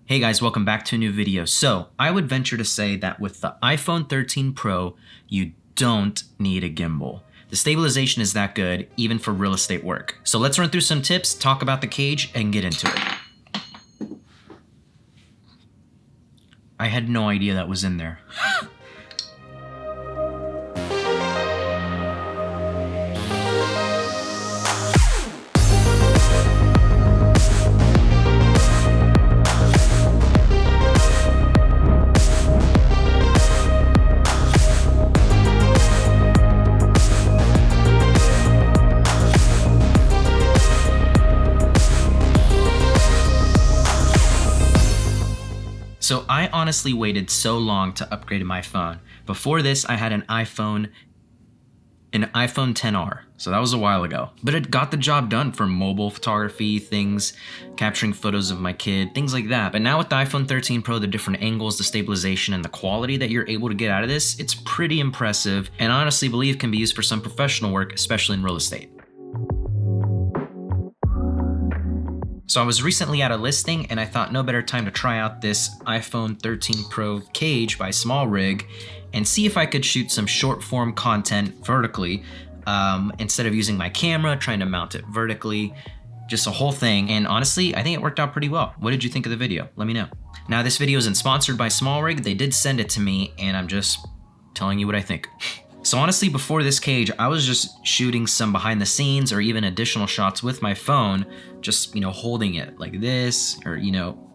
Hey guys, welcome back to a new video. So I would venture to say that with the iPhone 13 Pro, you don't need a gimbal. The stabilization is that good, even for real estate work. So let's run through some tips, talk about the cage, and get into it. I had no idea that was in there. So I honestly waited so long to upgrade my phone. Before this, I had an iPhone 10R. So that was a while ago. But it got the job done for mobile photography, things, capturing photos of my kid, things like that. But now with the iPhone 13 Pro, the different angles, the stabilization, and the quality that you're able to get out of this, it's pretty impressive, and I honestly believe can be used for some professional work, especially in real estate. So I was recently at a listing and I thought no better time to try out this iPhone 13 Pro cage by SmallRig and see if I could shoot some short form content vertically instead of using my camera, trying to mount it vertically, just a whole thing. And honestly, I think it worked out pretty well. What did you think of the video? Let me know. Now this video isn't sponsored by SmallRig. They did send it to me and I'm just telling you what I think. So honestly, before this cage, I was just shooting some behind the scenes or even additional shots with my phone, just, holding it like this or,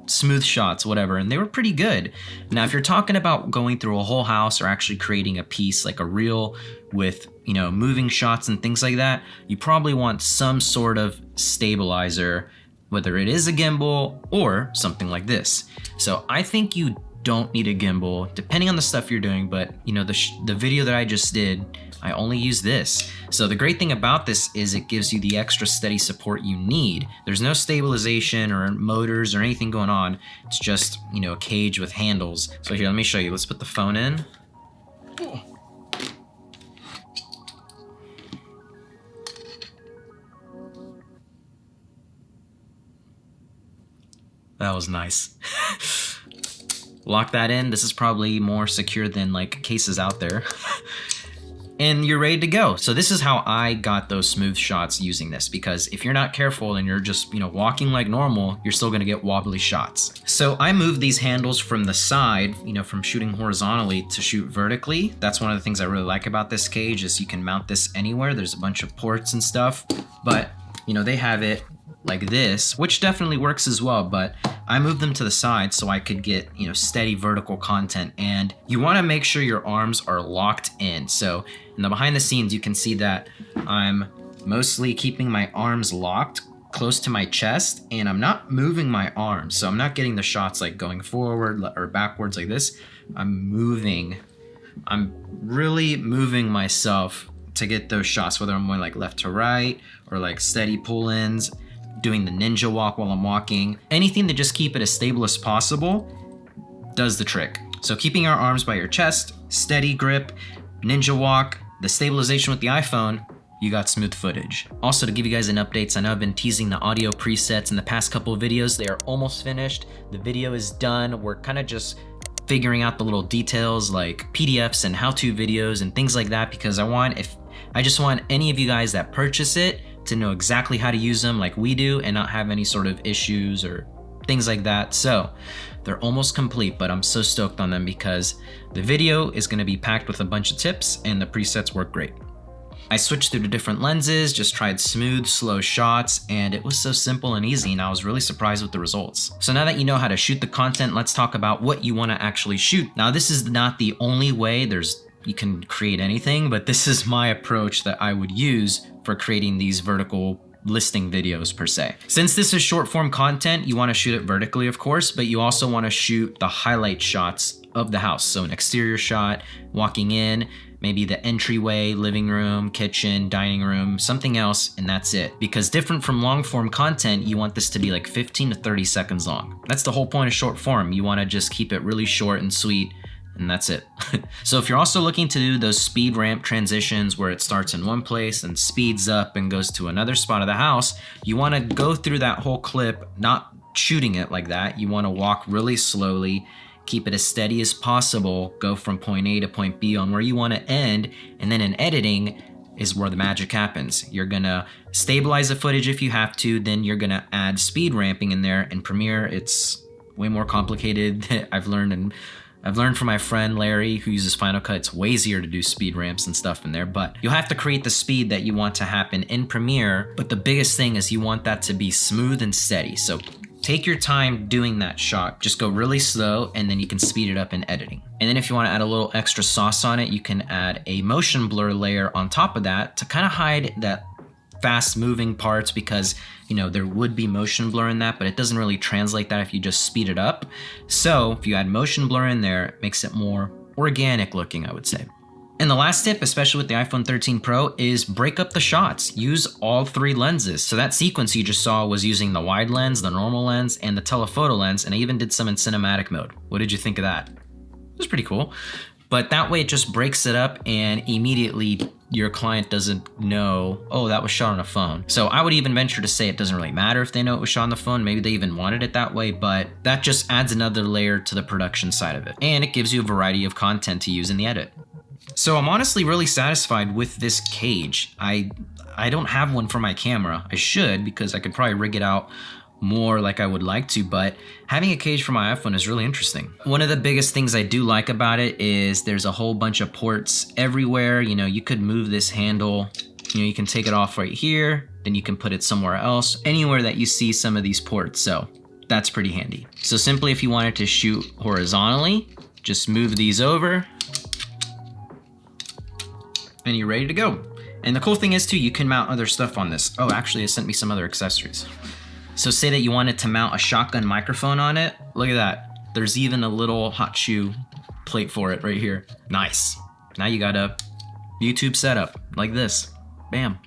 smooth shots, whatever, and they were pretty good. Now, if you're talking about going through a whole house or actually creating a piece like a reel with, moving shots and things like that, you probably want some sort of stabilizer, whether it is a gimbal or something like this. So I think you don't need a gimbal depending on the stuff you're doing, but the video that I just did, I only use this. So the great thing about this is it gives you the extra steady support you need. There's no stabilization or motors or anything going on. It's just a cage with handles. So here, let me show you. Let's put the phone in. That was nice. Lock that in. This is probably more secure than cases out there. And you're ready to go. So this is how I got those smooth shots using this, because if you're not careful and you're just, walking like normal, you're still gonna get wobbly shots. So I moved these handles from the side, from shooting horizontally to shoot vertically. That's one of the things I really like about this cage is you can mount this anywhere. There's a bunch of ports and stuff, but they have it like this, which definitely works as well, but I moved them to the side so I could get, steady vertical content. And you want to make sure your arms are locked in. So in the behind the scenes, you can see that I'm mostly keeping my arms locked close to my chest and I'm not moving my arms. So I'm not getting the shots like going forward or backwards like this. I'm really moving myself to get those shots, whether I'm going like left to right or like steady pull-ins, doing the ninja walk while I'm walking. Anything to just keep it as stable as possible does the trick. So keeping your arms by your chest, steady grip, ninja walk, the stabilization with the iPhone, you got smooth footage. Also, to give you guys an update, I know I've been teasing the audio presets in the past couple of videos. They are almost finished. The video is done. We're kind of just figuring out the little details like PDFs and how-to videos and things like that, because I just want any of you guys that purchase it to know exactly how to use them like we do and not have any sort of issues or things like that. So they're almost complete, but I'm so stoked on them because the video is going to be packed with a bunch of tips and the presets work great. I switched through to different lenses, just tried smooth, slow shots, and it was so simple and easy, and I was really surprised with the results. So now that you know how to shoot the content, let's talk about what you want to actually shoot. Now, this is not the only way you can create anything, but this is my approach that I would use for creating these vertical listing videos per se. Since this is short form content, you want to shoot it vertically, of course, but you also want to shoot the highlight shots of the house. So an exterior shot, walking in, maybe the entryway, living room, kitchen, dining room, something else, and that's it. Because different from long form content, you want this to be like 15 to 30 seconds long. That's the whole point of short form. You want to just keep it really short and sweet, and that's it. So if you're also looking to do those speed ramp transitions where it starts in one place and speeds up and goes to another spot of the house, you want to go through that whole clip, not shooting it like that. You want to walk really slowly, keep it as steady as possible, go from point A to point B on where you want to end, and then in editing is where the magic happens. You're gonna stabilize the footage if you have to, then you're gonna add speed ramping in there. In Premiere, it's way more complicated. I've learned from my friend Larry, who uses Final Cut, it's way easier to do speed ramps and stuff in there, but you'll have to create the speed that you want to happen in Premiere. But the biggest thing is you want that to be smooth and steady. So take your time doing that shot. Just go really slow, and then you can speed it up in editing. And then if you want to add a little extra sauce on it, you can add a motion blur layer on top of that to kind of hide that fast moving parts, because you know there would be motion blur in that, but it doesn't really translate that if you just speed it up. So if you add motion blur in there, it makes it more organic looking, I would say. And the last tip, especially with the iPhone 13 Pro, is break up the shots. Use all 3 lenses. So that sequence you just saw was using the wide lens, the normal lens, and the telephoto lens, and I even did some in cinematic mode. What did you think of that? It was pretty cool. But that way it just breaks it up, and immediately your client doesn't know, oh, that was shot on a phone. So I would even venture to say it doesn't really matter if they know it was shot on the phone. Maybe they even wanted it that way, but that just adds another layer to the production side of it. And it gives you a variety of content to use in the edit. So I'm honestly really satisfied with this cage. I don't have one for my camera. I should, because I could probably rig it out more like I would like to, but having a cage for my iPhone is really interesting. One of the biggest things I do like about it is there's a whole bunch of ports everywhere. You know, you could move this handle, you know, you can take it off right here, then you can put it somewhere else, anywhere that you see some of these ports. So that's pretty handy. So simply, if you wanted to shoot horizontally, just move these over, and you're ready to go. And the cool thing is too, you can mount other stuff on this. Oh, actually it sent me some other accessories. So say that you wanted to mount a shotgun microphone on it. Look at that. There's even a little hot shoe plate for it right here. Nice. Now you got a YouTube setup like this. Bam.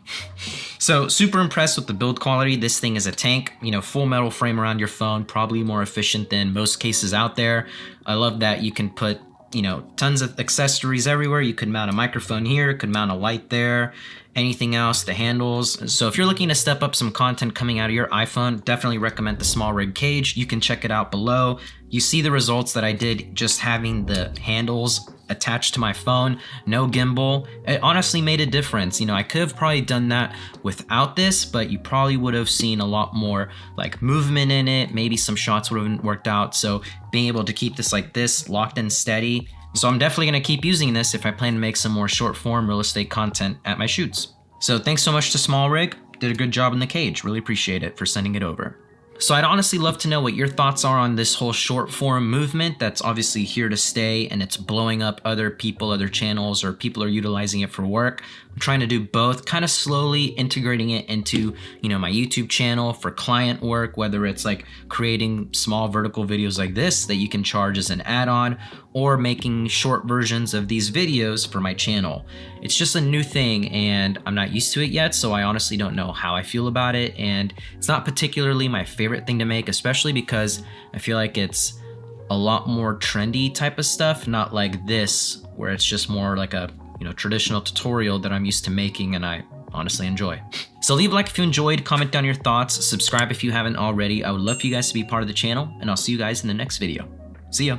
So super impressed with the build quality. This thing is a tank, you know, full metal frame around your phone, probably more efficient than most cases out there. I love that you can put, you know, tons of accessories everywhere. You could mount a microphone here, could mount a light there, anything else, the handles. So if you're looking to step up some content coming out of your iPhone, definitely recommend the SmallRig cage. You can check it out below. You see the results that I did just having the handles attached to my phone, no gimbal. It honestly made a difference. You know, I could have probably done that without this, but you probably would have seen a lot more like movement in it. Maybe some shots would have worked out. So being able to keep this like this, locked and steady. So I'm definitely gonna keep using this if I plan to make some more short form real estate content at my shoots. So thanks so much to SmallRig. Did a good job in the cage. Really appreciate it for sending it over. So I'd honestly love to know what your thoughts are on this whole short form movement that's obviously here to stay, and it's blowing up other people, other channels, or people are utilizing it for work. I'm trying to do both, kind of slowly integrating it into, you know, my YouTube channel for client work, whether it's like creating small vertical videos like this that you can charge as an add-on, or making short versions of these videos for my channel. It's just a new thing and I'm not used to it yet, so I honestly don't know how I feel about it, and it's not particularly my favorite thing to make, especially because I feel like it's a lot more trendy type of stuff, not like this where it's just more like a, you know, traditional tutorial that I'm used to making and I honestly enjoy. So leave a like if you enjoyed, comment down your thoughts, subscribe if you haven't already. I would love for you guys to be part of the channel, and I'll see you guys in the next video. See ya.